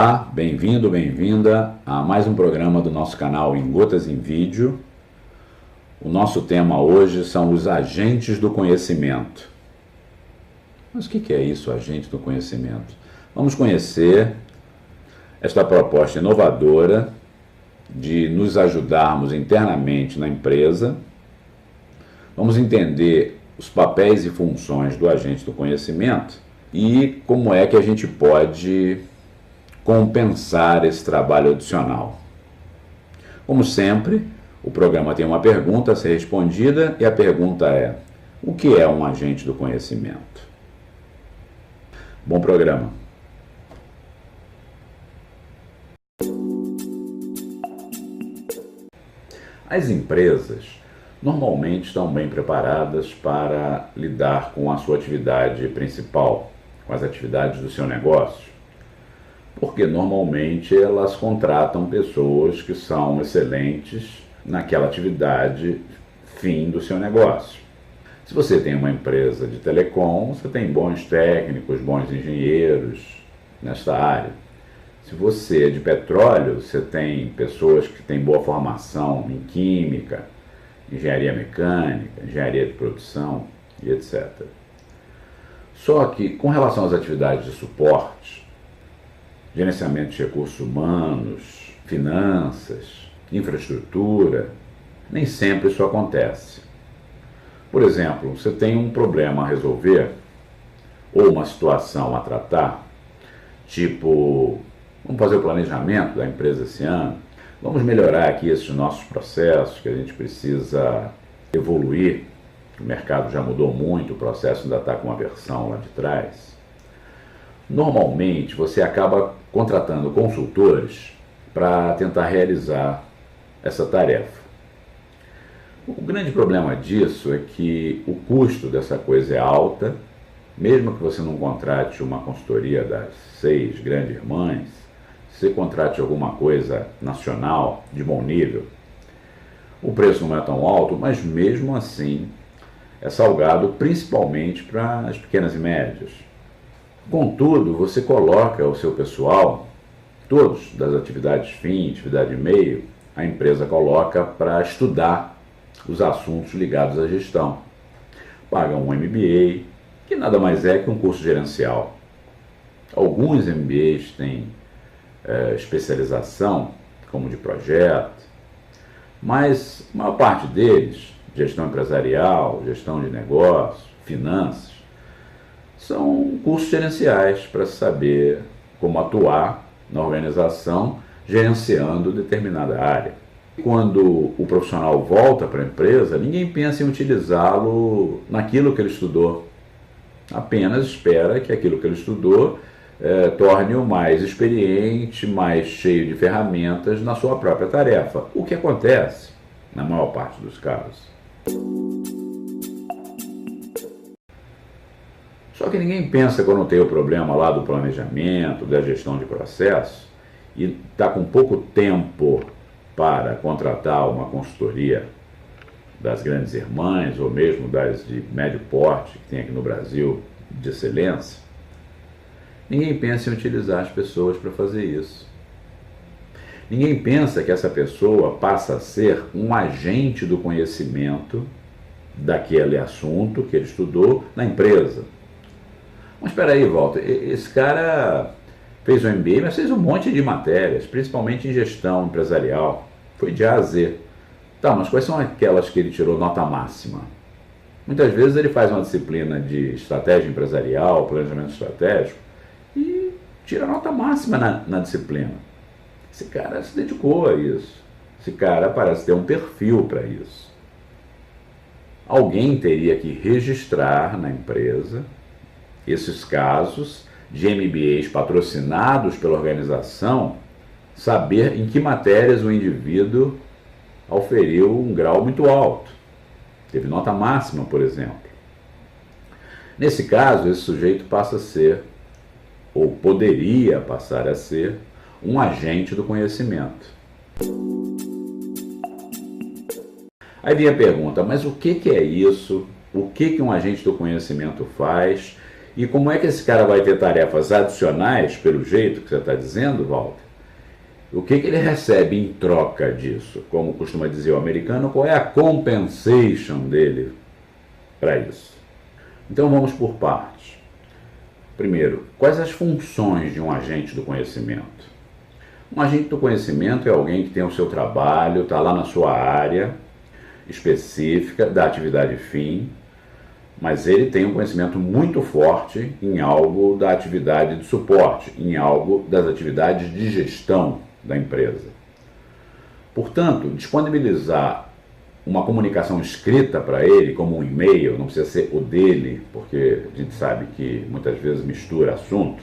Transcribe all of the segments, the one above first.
Olá, bem-vindo, bem-vinda a mais um programa do nosso canal Em Gotas em Vídeo. O nosso tema hoje são os agentes do conhecimento. Mas o que é isso, agente do conhecimento? Vamos conhecer esta proposta inovadora de nos ajudarmos internamente na empresa. Vamos entender os papéis e funções do agente do conhecimento e como é que a gente pode compensar esse trabalho adicional. Como sempre, o programa tem uma pergunta a ser respondida e a pergunta é: o que é um agente do conhecimento? Bom programa. As empresas normalmente estão bem preparadas para lidar com a sua atividade principal, com as atividades do seu negócio, porque normalmente elas contratam pessoas que são excelentes naquela atividade fim do seu negócio. Se você tem uma empresa de telecom, você tem bons técnicos, bons engenheiros nesta área. Se você é de petróleo, você tem pessoas que têm boa formação em química, engenharia mecânica, engenharia de produção e etc. Só que, com relação às atividades de suporte, gerenciamento de recursos humanos, finanças, infraestrutura, nem sempre isso acontece. Por exemplo, você tem um problema a resolver ou uma situação a tratar, tipo, vamos fazer o planejamento da empresa esse ano, vamos melhorar aqui esses nossos processos que a gente precisa evoluir, o mercado já mudou muito, o processo ainda está com uma versão lá de trás. Normalmente você acaba contratando consultores para tentar realizar essa tarefa. O grande problema disso é que o custo dessa coisa é alta, mesmo que você não contrate uma consultoria das 6 grandes irmãs, se você contrate alguma coisa nacional de bom nível, o preço não é tão alto, mas mesmo assim é salgado principalmente para as pequenas e médias. Contudo, você coloca o seu pessoal, todos das atividades fim, atividade meio, a empresa coloca para estudar os assuntos ligados à gestão. Paga um MBA, que nada mais é que um curso gerencial. Alguns MBAs têm especialização, como de projeto, mas a maior parte deles, gestão empresarial, gestão de negócio, finanças, são cursos gerenciais para saber como atuar na organização gerenciando determinada área. Quando o profissional volta para a empresa, ninguém pensa em utilizá-lo naquilo que ele estudou. Apenas espera que aquilo que ele estudou torne-o mais experiente, mais cheio de ferramentas na sua própria tarefa. O que acontece na maior parte dos casos. Só que ninguém pensa quando tem o problema lá do planejamento, da gestão de processo e está com pouco tempo para contratar uma consultoria das grandes irmãs ou mesmo das de médio porte que tem aqui no Brasil de excelência. Ninguém pensa em utilizar as pessoas para fazer isso. Ninguém pensa que essa pessoa passa a ser um agente do conhecimento daquele assunto que ele estudou na empresa. Mas espera aí, Walter, esse cara fez o MBA, mas fez um monte de matérias, principalmente em gestão empresarial. Foi de A a Z. Tá, mas quais são aquelas que ele tirou nota máxima? Muitas vezes ele faz uma disciplina de estratégia empresarial, planejamento estratégico, e tira nota máxima na disciplina. Esse cara se dedicou a isso. Esse cara parece ter um perfil para isso. Alguém teria que registrar na empresa esses casos de MBAs patrocinados pela organização, saber em que matérias o indivíduo auferiu um grau muito alto. Teve nota máxima, por exemplo. Nesse caso, esse sujeito passa a ser, ou poderia passar a ser, um agente do conhecimento. Aí vem a pergunta, mas o que é isso? O que um agente do conhecimento faz? E como é que esse cara vai ter tarefas adicionais, pelo jeito que você está dizendo, Walter? O que ele recebe em troca disso? Como costuma dizer o americano, qual é a compensation dele para isso? Então vamos por partes. Primeiro, quais as funções de um agente do conhecimento? Um agente do conhecimento é alguém que tem o seu trabalho, está lá na sua área específica da atividade fim, mas ele tem um conhecimento muito forte em algo da atividade de suporte, em algo das atividades de gestão da empresa. Portanto, disponibilizar uma comunicação escrita para ele, como um e-mail, não precisa ser o dele, porque a gente sabe que muitas vezes mistura assunto,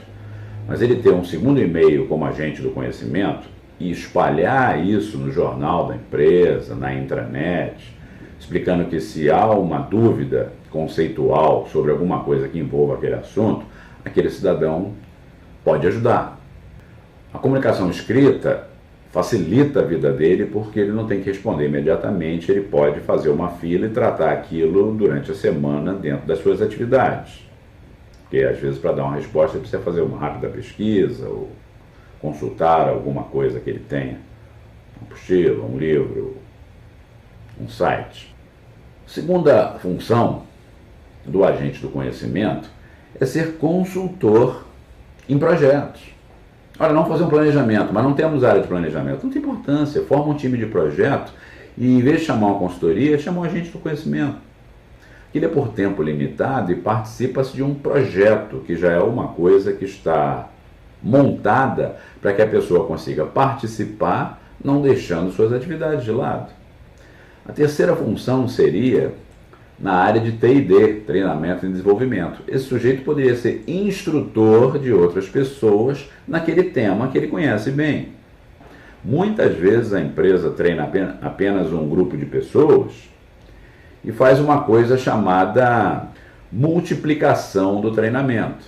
mas ele ter um segundo e-mail como agente do conhecimento e espalhar isso no jornal da empresa, na intranet, explicando que se há uma dúvida conceitual sobre alguma coisa que envolva aquele assunto, aquele cidadão pode ajudar. A comunicação escrita facilita a vida dele porque ele não tem que responder imediatamente, ele pode fazer uma fila e tratar aquilo durante a semana dentro das suas atividades. Porque às vezes para dar uma resposta ele precisa fazer uma rápida pesquisa ou consultar alguma coisa que ele tenha, uma apostila, um livro, um site. Segunda função do agente do conhecimento é ser consultor em projetos. Olha, não fazer um planejamento, mas não temos área de planejamento. Não tem importância, forma um time de projeto e em vez de chamar uma consultoria, chama um agente do conhecimento. Ele é por tempo limitado e participa-se de um projeto, que já é uma coisa que está montada para que a pessoa consiga participar, não deixando suas atividades de lado. A terceira função seria na área de T&D, treinamento e desenvolvimento. Esse sujeito poderia ser instrutor de outras pessoas naquele tema que ele conhece bem. Muitas vezes a empresa treina apenas um grupo de pessoas e faz uma coisa chamada multiplicação do treinamento.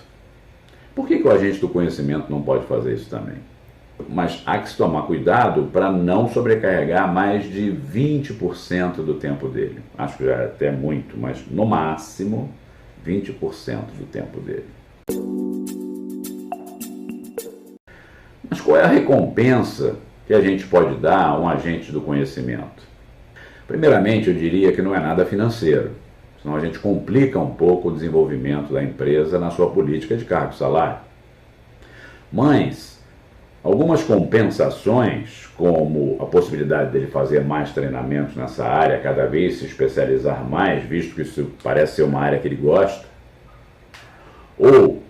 Por que o agente do conhecimento não pode fazer isso também? Mas há que se tomar cuidado para não sobrecarregar mais de 20% do tempo dele. Acho que já é até muito, mas no máximo 20% do tempo dele. Mas qual é a recompensa que a gente pode dar a um agente do conhecimento? Primeiramente, eu diria que não é nada financeiro, senão a gente complica um pouco o desenvolvimento da empresa na sua política de cargo e salário. Mas algumas compensações, como a possibilidade dele fazer mais treinamentos nessa área, cada vez se especializar mais, visto que isso parece ser uma área que ele gosta, ou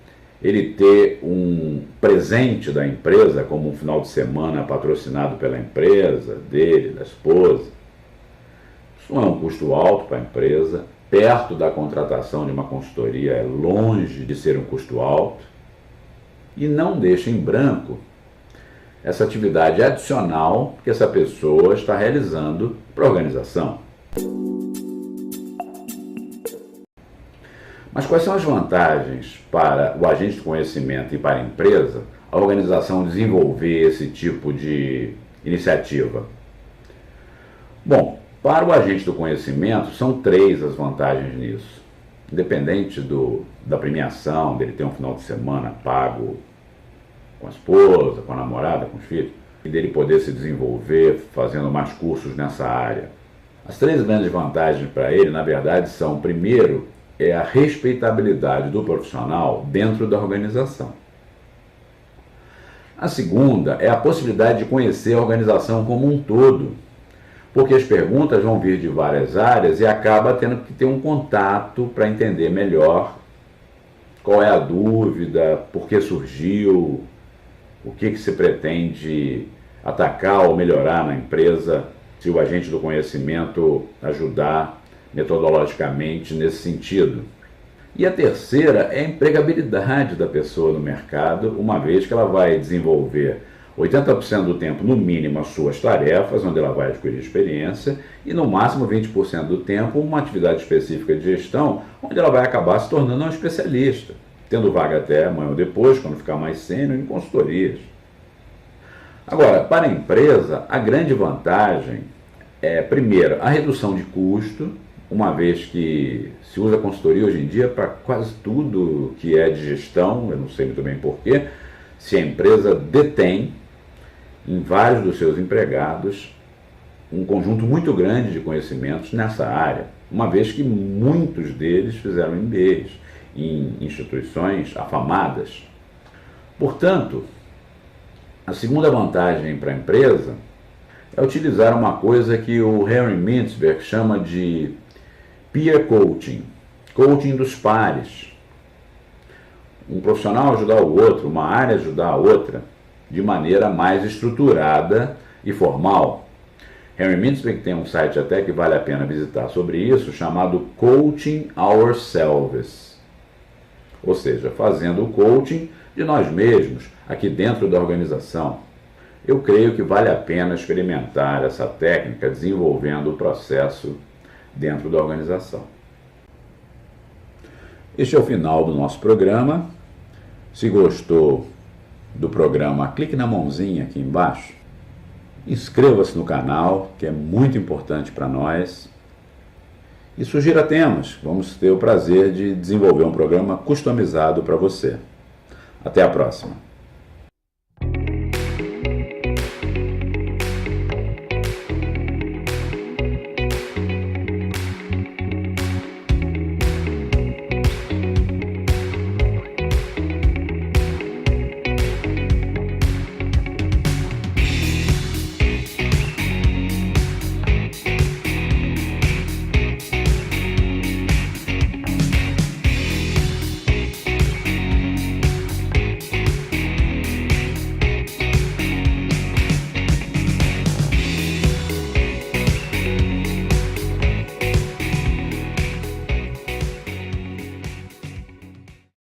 ele ter um presente da empresa, como um final de semana patrocinado pela empresa, dele, da esposa. Isso não é um custo alto para a empresa, perto da contratação de uma consultoria é longe de ser um custo alto, e não deixa em branco essa atividade adicional que essa pessoa está realizando para a organização. Mas quais são as vantagens para o agente de conhecimento e para a empresa a organização desenvolver esse tipo de iniciativa? Bom, para o agente do conhecimento são 3 as vantagens nisso. Independente da premiação, dele ter um final de semana pago com a esposa, com a namorada, com os filhos, e dele poder se desenvolver fazendo mais cursos nessa área. As 3 grandes vantagens para ele, na verdade, são, primeiro, é a respeitabilidade do profissional dentro da organização. A segunda é a possibilidade de conhecer a organização como um todo, porque as perguntas vão vir de várias áreas e acaba tendo que ter um contato para entender melhor qual é a dúvida, por que surgiu, o que se pretende atacar ou melhorar na empresa, se o agente do conhecimento ajudar metodologicamente nesse sentido. E a terceira é a empregabilidade da pessoa no mercado, uma vez que ela vai desenvolver 80% do tempo, no mínimo, as suas tarefas, onde ela vai adquirir experiência, e no máximo 20% do tempo, uma atividade específica de gestão, onde ela vai acabar se tornando uma especialista, tendo vaga até amanhã ou depois, quando ficar mais sênior, em consultorias. Agora, para a empresa, a grande vantagem é, primeiro, a redução de custo, uma vez que se usa consultoria hoje em dia para quase tudo que é de gestão, eu não sei muito bem porquê, se a empresa detém em vários dos seus empregados um conjunto muito grande de conhecimentos nessa área, uma vez que muitos deles fizeram MBAs em instituições afamadas. Portanto, a segunda vantagem para a empresa é utilizar uma coisa que o Henry Mintzberg chama de peer coaching, coaching dos pares. Um profissional ajudar o outro, uma área ajudar a outra, de maneira mais estruturada e formal. Henry Mintzberg tem um site até que vale a pena visitar sobre isso, chamado Coaching Ourselves. Ou seja, fazendo o coaching de nós mesmos, aqui dentro da organização. Eu creio que vale a pena experimentar essa técnica desenvolvendo o processo dentro da organização. Este é o final do nosso programa. Se gostou do programa, clique na mãozinha aqui embaixo. Inscreva-se no canal, que é muito importante para nós. E sugira temas. Vamos ter o prazer de desenvolver um programa customizado para você. Até a próxima.